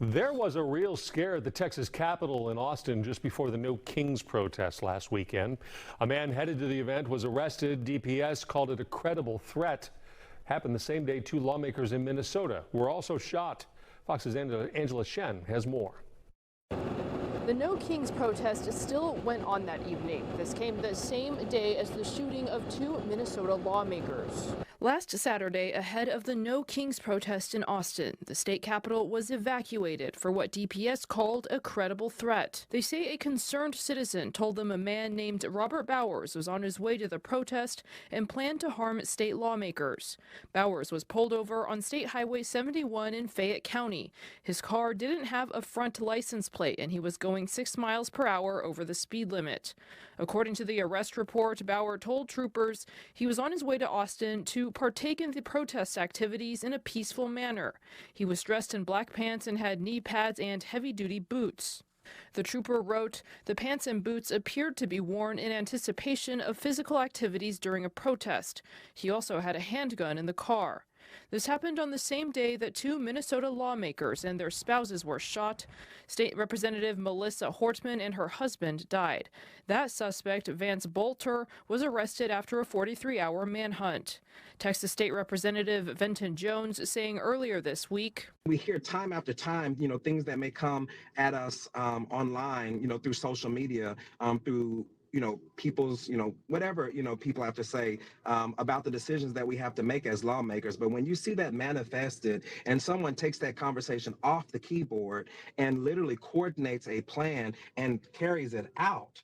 There was a real scare at the Texas Capitol in Austin just before the No Kings protest last weekend. A man headed to the event was arrested. DPS called it a credible threat. Happened the same day 2 lawmakers in Minnesota were also shot. Fox's Angela Shen has more. The No Kings protest still went on that evening. This came the same day as the shooting of 2 Minnesota lawmakers. Last Saturday, ahead of the No Kings protest in Austin, the state capitol was evacuated for what DPS called a credible threat. They say a concerned citizen told them a man named Robert Bowers was on his way to the protest and planned to harm state lawmakers. Bowers was pulled over on State Highway 71 in Fayette County. His car didn't have a front license plate and he was going 6 miles per hour over the speed limit. According to the arrest report, Bauer told troopers he was on his way to Austin to partake in the protest activities in a peaceful manner. He was dressed in black pants and had knee pads and heavy-duty boots. The trooper wrote, "The pants and boots appeared to be worn in anticipation of physical activities during a protest. He also had a handgun in the car." This happened on the same day that 2 Minnesota lawmakers and their spouses were shot. State Representative Melissa Hortman and her husband died. That suspect, Vance Bolter, was arrested after a 43-hour manhunt. Texas State Representative Venton Jones saying earlier this week, "We hear time after time, things that may come at us online, through social media, through people's, whatever, people have to say about the decisions that we have to make as lawmakers. But when you see that manifested and someone takes that conversation off the keyboard and literally coordinates a plan and carries it out,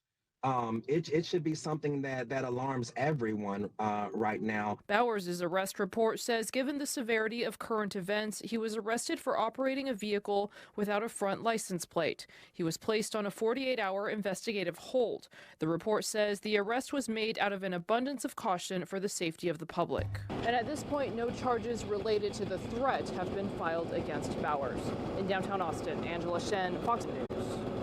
it should be something that alarms everyone right now. Bowers' arrest report says given the severity of current events, he was arrested for operating a vehicle without a front license plate. He was placed on a 48-hour investigative hold. The report says the arrest was made out of an abundance of caution for the safety of the public. And at this point, no charges related to the threat have been filed against Bowers. In downtown Austin, Angela Shen, Fox News.